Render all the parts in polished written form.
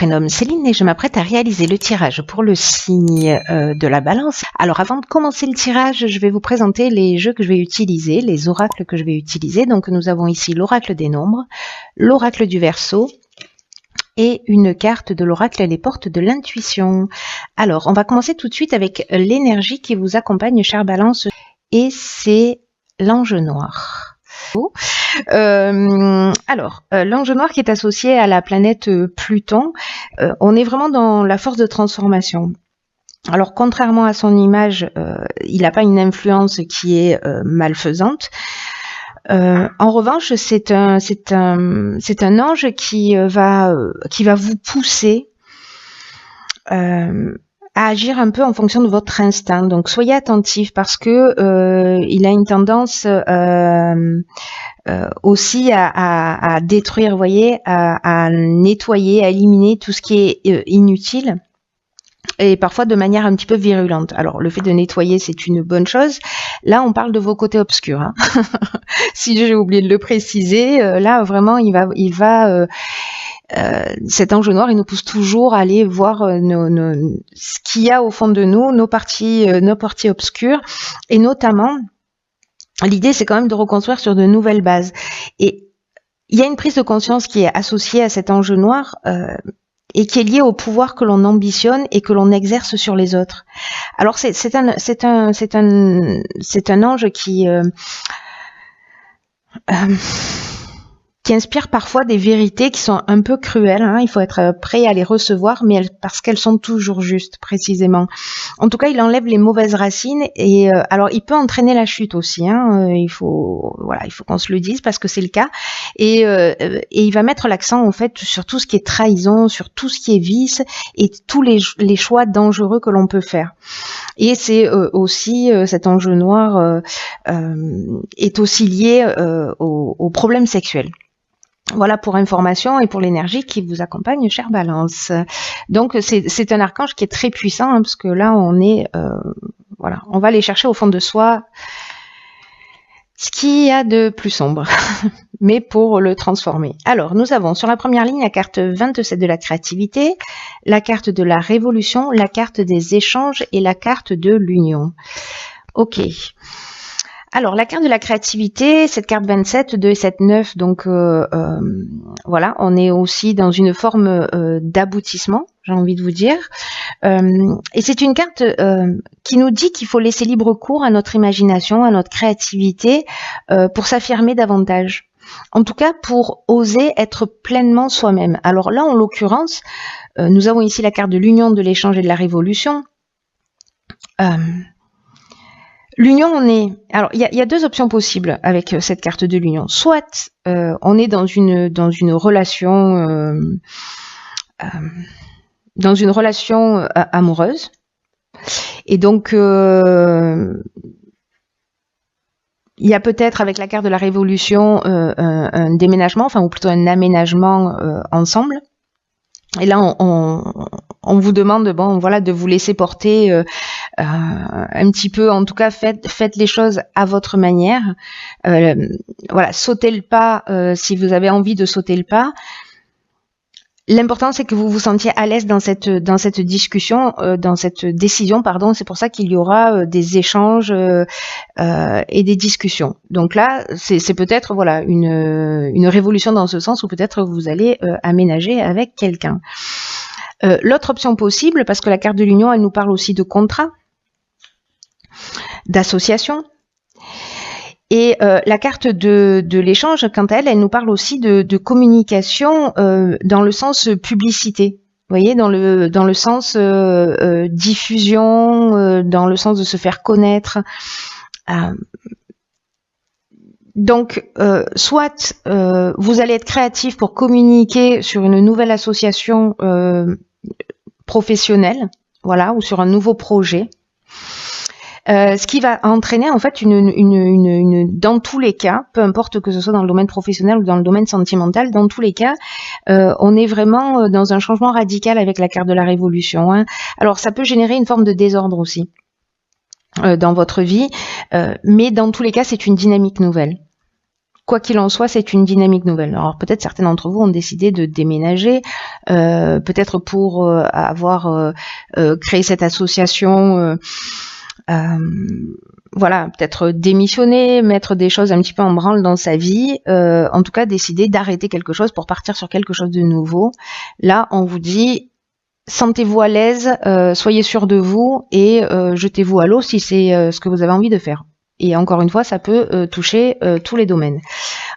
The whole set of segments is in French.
prénomme Céline et je m'apprête à réaliser le tirage pour le signe de la Balance. Alors avant de commencer le tirage, je vais vous présenter les jeux que je vais utiliser, les oracles que je vais utiliser. Donc nous avons ici l'oracle des nombres, l'oracle du Verseau et une carte de l'oracle les portes de l'intuition. Alors on va commencer tout de suite avec l'énergie qui vous accompagne, chère Balance, et c'est l'ange noir. L'ange noir qui est associé à la planète Pluton, on est vraiment dans la force de transformation. Alors contrairement à son image, il n'a pas une influence qui est malfaisante. En revanche, c'est un ange qui va vous pousser à agir un peu en fonction de votre instinct. Donc soyez attentifs parce que il a une tendance aussi à détruire, vous voyez, à nettoyer, à éliminer tout ce qui est inutile. Et parfois de manière un petit peu virulente. Alors, le fait de nettoyer, c'est une bonne chose. Là, on parle de vos côtés obscurs. Hein. Si j'ai oublié de le préciser, là, vraiment, cet ange noir, il nous pousse toujours à aller voir ce qu'il y a au fond de nous, nos parties obscures. Et notamment, l'idée, c'est quand même de reconstruire sur de nouvelles bases. Et il y a une prise de conscience qui est associée à cet ange noir, et qui est lié au pouvoir que l'on ambitionne et que l'on exerce sur les autres. Alors c'est un ange qui inspire parfois des vérités qui sont un peu cruelles. Hein. Il faut être prêt à les recevoir, mais parce qu'elles sont toujours justes, précisément. En tout cas, il enlève les mauvaises racines et alors il peut entraîner la chute aussi. Hein. Il faut qu'on se le dise parce que c'est le cas. Et il va mettre l'accent en fait sur tout ce qui est trahison, sur tout ce qui est vice et tous les choix dangereux que l'on peut faire. Et c'est aussi cet ange noir est aussi lié aux problèmes sexuels. Voilà pour information et pour l'énergie qui vous accompagne, chère Balance. Donc c'est un archange qui est très puissant hein, parce que là on est on va aller chercher au fond de soi ce qu'il y a de plus sombre, mais pour le transformer. Alors nous avons sur la première ligne la carte 27 de la créativité, la carte de la révolution, la carte des échanges et la carte de l'union. Ok. Alors, la carte de la créativité, cette carte 27, 2 et 7, 9, donc voilà, on est aussi dans une forme d'aboutissement, j'ai envie de vous dire. Et c'est une carte qui nous dit qu'il faut laisser libre cours à notre imagination, à notre créativité, pour s'affirmer davantage. En tout cas, pour oser être pleinement soi-même. Alors là, en l'occurrence, nous avons ici la carte de l'union, de l'échange et de la révolution. L'union, alors il y a deux options possibles avec cette carte de l'union. Soit on est dans une relation amoureuse, et donc il y a peut-être avec la carte de la révolution un déménagement, ou plutôt un aménagement ensemble. Et là, on vous demande, de vous laisser porter un petit peu. En tout cas, faites les choses à votre manière. Sautez le pas si vous avez envie de sauter le pas. L'important, c'est que vous vous sentiez à l'aise dans cette discussion, dans cette décision, pardon. C'est pour ça qu'il y aura des échanges et des discussions. Donc là, c'est peut-être une révolution dans ce sens où peut-être vous allez aménager avec quelqu'un. L'autre option possible, parce que la carte de l'union, elle nous parle aussi de contrat, d'association. Et la carte de l'échange, quant à elle, elle nous parle aussi de communication dans le sens publicité. Vous voyez, dans le sens diffusion, dans le sens de se faire connaître. Donc, soit vous allez être créatif pour communiquer sur une nouvelle association professionnelle, ou sur un nouveau projet. Ce qui va entraîner en fait dans tous les cas, peu importe que ce soit dans le domaine professionnel ou dans le domaine sentimental, dans tous les cas, on est vraiment dans un changement radical avec la carte de la révolution. Hein. Alors ça peut générer une forme de désordre aussi dans votre vie, mais dans tous les cas, c'est une dynamique nouvelle. quoi qu'il en soit, c'est une dynamique nouvelle. Alors peut-être certains d'entre vous ont décidé de déménager, peut-être pour avoir créé cette association. Voilà, peut-être démissionner, mettre des choses un petit peu en branle dans sa vie, en tout cas décider d'arrêter quelque chose pour partir sur quelque chose de nouveau. Là, on vous dit, sentez-vous à l'aise, soyez sûr de vous et jetez-vous à l'eau si c'est ce que vous avez envie de faire. Et encore une fois, ça peut toucher tous les domaines.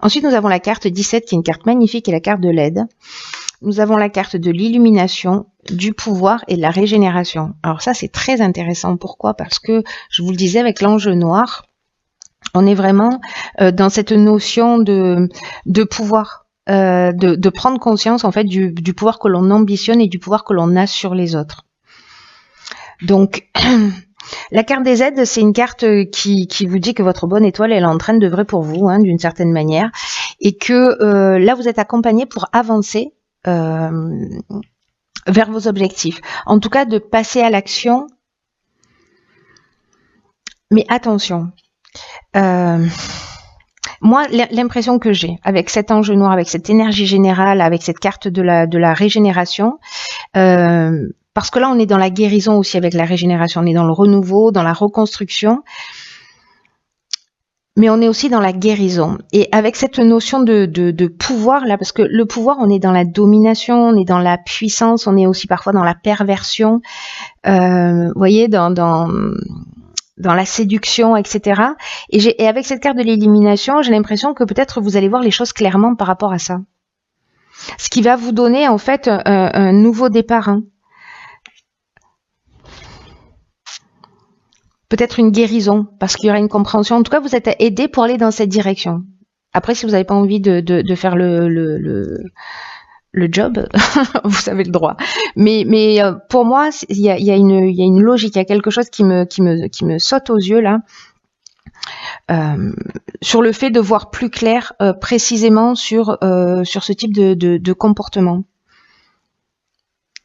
Ensuite, nous avons la carte 17 qui est une carte magnifique et la carte de l'aide. Nous avons la carte de l'illumination, du pouvoir et de la régénération. Alors ça, c'est très intéressant. Pourquoi? Parce que, je vous le disais, avec l'ange noir, on est vraiment dans cette notion de pouvoir, de prendre conscience en fait du pouvoir que l'on ambitionne et du pouvoir que l'on a sur les autres. Donc, la carte des aides, c'est une carte qui vous dit que votre bonne étoile, elle est en train d'œuvrer pour vous, hein, d'une certaine manière, et que là, vous êtes accompagné pour avancer vers vos objectifs. En tout cas, de passer à l'action. Mais attention, moi, l'impression que j'ai avec cet ange noir, avec cette énergie générale, avec cette carte de la régénération, parce que là, on est dans la guérison aussi avec la régénération, on est dans le renouveau, dans la reconstruction, mais on est aussi dans la guérison. Et avec cette notion de pouvoir, là, parce que le pouvoir, on est dans la domination, on est dans la puissance, on est aussi parfois dans la perversion, vous voyez, dans la séduction, etc. Et avec cette carte de l'élimination, j'ai l'impression que peut-être vous allez voir les choses clairement par rapport à ça. Ce qui va vous donner, en fait, un nouveau départ, hein. Peut-être une guérison, parce qu'il y aura une compréhension. En tout cas, vous êtes aidé pour aller dans cette direction. Après, si vous n'avez pas envie de faire le job, vous avez le droit. Mais pour moi, il y a une logique, il y a quelque chose qui me saute aux yeux là, sur le fait de voir plus clair précisément sur ce type de comportement.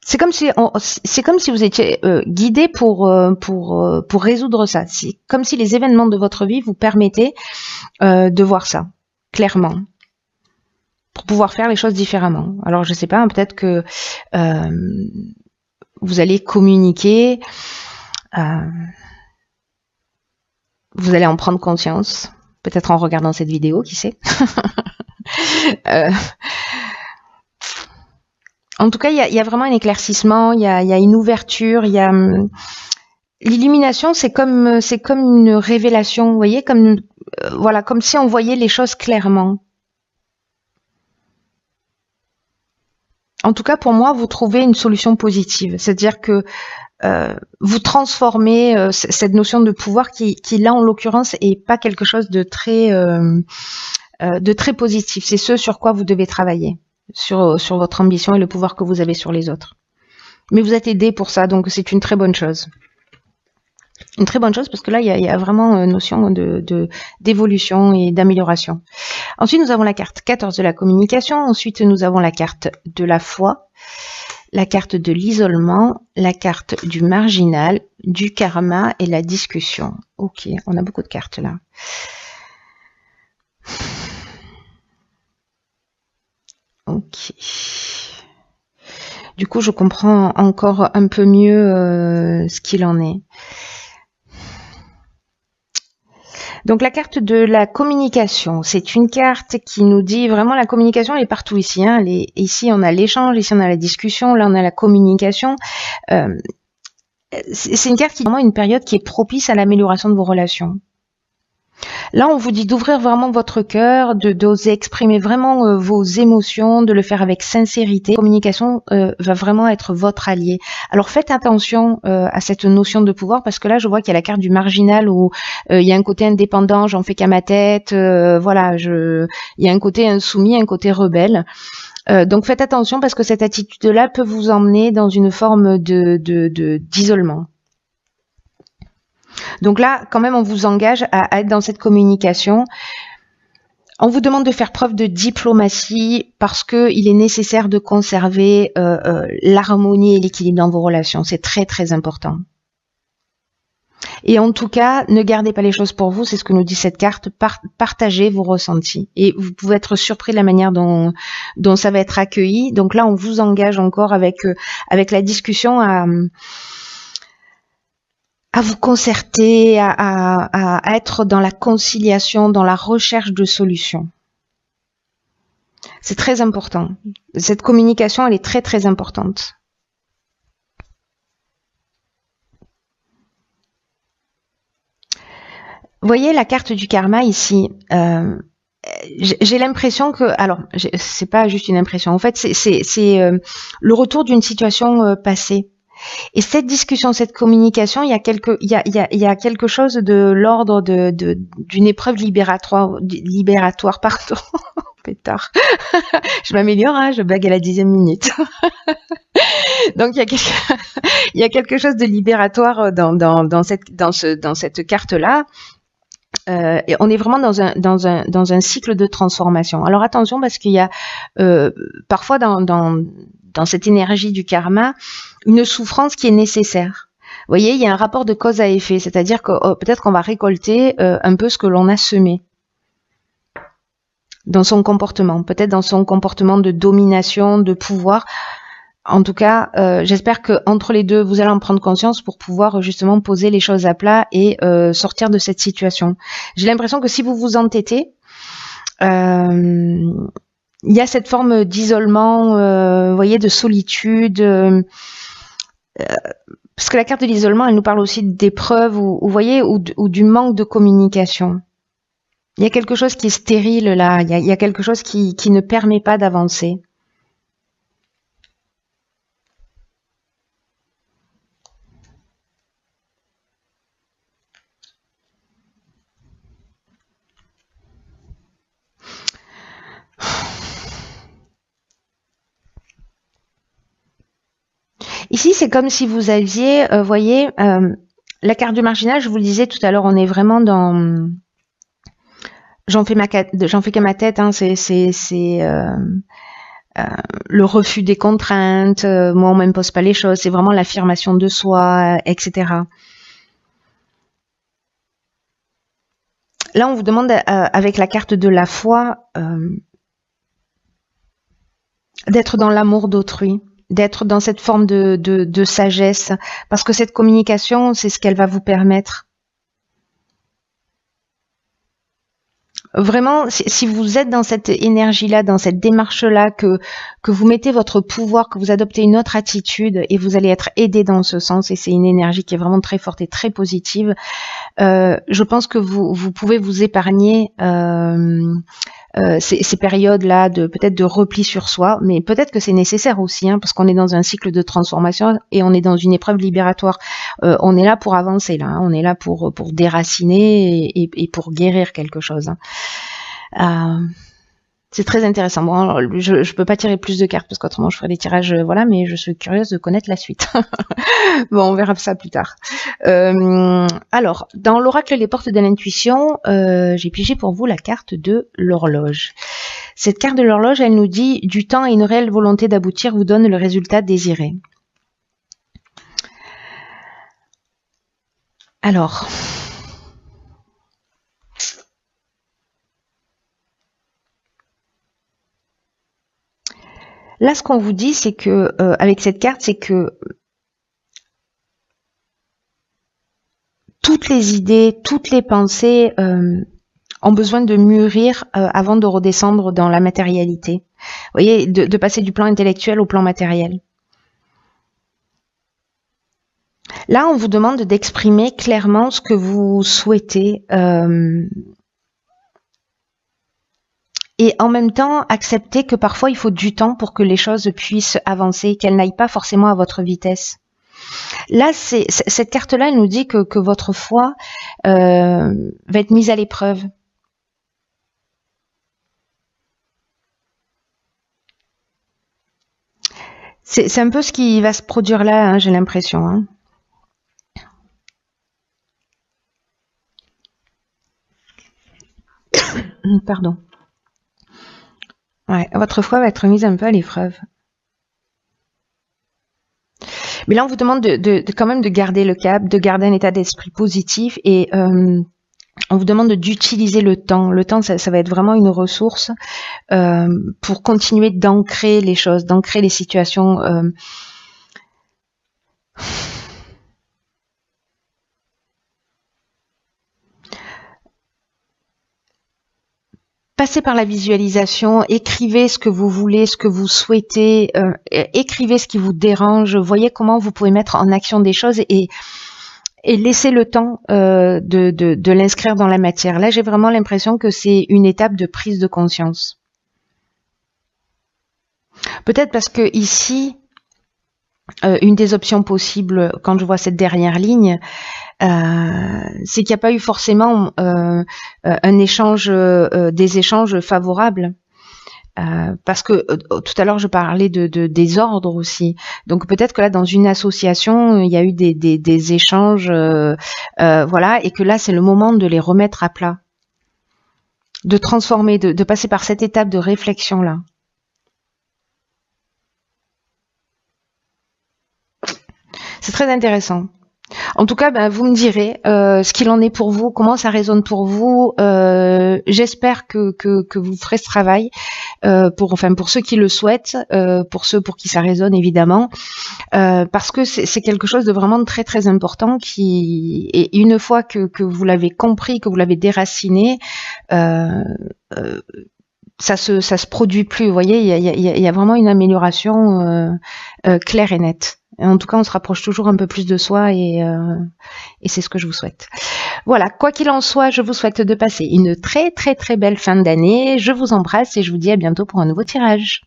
C'est comme si vous étiez guidé pour résoudre ça. C'est comme si les événements de votre vie vous permettaient de voir ça clairement, pour pouvoir faire les choses différemment. Alors je sais pas, hein, peut-être que vous allez communiquer, vous allez en prendre conscience, peut-être en regardant cette vidéo, qui sait. En tout cas, il y a vraiment un éclaircissement, il y a une ouverture, il y a l'illumination, c'est comme une révélation, vous voyez, comme voilà, comme si on voyait les choses clairement. En tout cas, pour moi, vous trouvez une solution positive, c'est-à-dire que vous transformez cette notion de pouvoir qui là, en l'occurrence, est pas quelque chose de très positif. C'est ce sur quoi vous devez travailler. Sur votre ambition et le pouvoir que vous avez sur les autres. Mais vous êtes aidé pour ça, donc c'est une très bonne chose. Une très bonne chose parce que là, il y a vraiment une notion d'évolution et d'amélioration. Ensuite, nous avons la carte 14 de la communication. Ensuite, nous avons la carte de la foi, la carte de l'isolement, la carte du marginal, du karma et la discussion. Ok, on a beaucoup de cartes là. Ok. Du coup, je comprends encore un peu mieux ce qu'il en est. Donc la carte de la communication, c'est une carte qui nous dit vraiment la communication, elle est partout ici. Hein. Ici, on a l'échange, ici, on a la discussion, là, on a la communication. C'est une carte qui est vraiment une période qui est propice à l'amélioration de vos relations. Là, on vous dit d'ouvrir vraiment votre cœur, d'oser exprimer vraiment vos émotions, de le faire avec sincérité. La communication va vraiment être votre allié. Alors faites attention à cette notion de pouvoir, parce que là, je vois qu'il y a la carte du marginal où il y a un côté indépendant, j'en fais qu'à ma tête, voilà, il y a un côté insoumis, un côté rebelle. Donc faites attention parce que cette attitude-là peut vous emmener dans une forme d'isolement. Donc là, quand même, on vous engage à être dans cette communication. On vous demande de faire preuve de diplomatie parce qu'il est nécessaire de conserver l'harmonie et l'équilibre dans vos relations. C'est très, très important. Et en tout cas, ne gardez pas les choses pour vous, c'est ce que nous dit cette carte, partagez vos ressentis. Et vous pouvez être surpris de la manière dont ça va être accueilli. Donc là, on vous engage encore avec la discussion à vous concerter, à être dans la conciliation, dans la recherche de solutions. C'est très important. Cette communication, elle est très très importante. Vous voyez la carte du karma ici. J'ai l'impression que, alors, c'est pas juste une impression. En fait, c'est le retour d'une situation passée. Et cette discussion, cette communication, il y a quelque chose de l'ordre d'une épreuve libératoire, pardon. Pétard. Je m'améliore, hein, je blague à la 10e minute. Donc il y a quelque chose de libératoire dans cette carte-là. Et on est vraiment dans un cycle de transformation. Alors attention, parce qu'il y a parfois dans cette énergie du karma une souffrance qui est nécessaire. Vous voyez, il y a un rapport de cause à effet, c'est-à-dire que peut-être qu'on va récolter un peu ce que l'on a semé dans son comportement, peut-être dans son comportement de domination, de pouvoir. En tout cas, j'espère que entre les deux, vous allez en prendre conscience pour pouvoir justement poser les choses à plat et sortir de cette situation. J'ai l'impression que si vous vous entêtez, il y a cette forme d'isolement, vous voyez, de solitude. Parce que la carte de l'isolement, elle nous parle aussi d'épreuves, vous voyez, ou du manque de communication. Il y a quelque chose qui est stérile là, il y a quelque chose qui ne permet pas d'avancer. Ici, c'est comme si vous aviez, voyez, la carte du marginal, je vous le disais tout à l'heure, on est vraiment dans... J'en fais qu'à ma tête, hein, c'est le refus des contraintes, moi on m'impose pas les choses, c'est vraiment l'affirmation de soi, etc. Là, on vous demande, avec la carte de la foi, d'être dans l'amour d'autrui, d'être dans cette forme de sagesse, parce que cette communication, c'est ce qu'elle va vous permettre. Vraiment, si vous êtes dans cette énergie-là, dans cette démarche-là, que vous mettez votre pouvoir, que vous adoptez une autre attitude, et vous allez être aidé dans ce sens, et c'est une énergie qui est vraiment très forte et très positive, je pense que vous pouvez vous épargner ces périodes-là peut-être de repli sur soi, mais peut-être que c'est nécessaire aussi, hein, parce qu'on est dans un cycle de transformation et on est dans une épreuve libératoire. On est là pour avancer, là, hein, on est là pour déraciner et pour guérir quelque chose. Hein. C'est très intéressant. Bon, je peux pas tirer plus de cartes parce qu'autrement je ferais des tirages, voilà, mais je suis curieuse de connaître la suite. Bon, on verra ça plus tard. Alors, dans l'oracle Les Portes de l'Intuition, j'ai pigé pour vous la carte de l'horloge. Cette carte de l'horloge, elle nous dit « Du temps et une réelle volonté d'aboutir vous donne le résultat désiré ». Alors... Là, ce qu'on vous dit, c'est que avec cette carte, c'est que toutes les idées, toutes les pensées ont besoin de mûrir avant de redescendre dans la matérialité. Vous voyez, de passer du plan intellectuel au plan matériel. Là, on vous demande d'exprimer clairement ce que vous souhaitez. Et en même temps, accepter que parfois il faut du temps pour que les choses puissent avancer, qu'elles n'aillent pas forcément à votre vitesse. Là, cette carte-là, elle nous dit que votre foi va être mise à l'épreuve. C'est un peu ce qui va se produire là, hein, j'ai l'impression. Hein. Pardon. Ouais, votre foi va être mise un peu à l'épreuve. Mais là, on vous demande quand même de garder le cap, de garder un état d'esprit positif et on vous demande d'utiliser le temps. Le temps, ça va être vraiment une ressource pour continuer d'ancrer les choses, d'ancrer les situations. Passez par la visualisation, écrivez ce que vous voulez, ce que vous souhaitez, écrivez ce qui vous dérange, voyez comment vous pouvez mettre en action des choses et laissez le temps de l'inscrire dans la matière. Là, j'ai vraiment l'impression que c'est une étape de prise de conscience. Peut-être parce que ici, une des options possibles, quand je vois cette dernière ligne, c'est qu'il n'y a pas eu forcément un échange, des échanges favorables. Parce que tout à l'heure je parlais des ordres aussi. Donc peut-être que là dans une association il y a eu des échanges, voilà, et que là c'est le moment de les remettre à plat, de transformer, de passer par cette étape de réflexion là. C'est très intéressant. En tout cas, vous me direz ce qu'il en est pour vous, comment ça résonne pour vous. J'espère que vous ferez ce travail pour ceux qui le souhaitent, pour ceux pour qui ça résonne évidemment, parce que c'est quelque chose de vraiment très très important et une fois que vous l'avez compris, que vous l'avez déraciné, ça se produit plus. Vous voyez, il y a vraiment une amélioration claire et nette. En tout cas, on se rapproche toujours un peu plus de soi et c'est ce que je vous souhaite. Voilà, quoi qu'il en soit, je vous souhaite de passer une très très très belle fin d'année. Je vous embrasse et je vous dis à bientôt pour un nouveau tirage.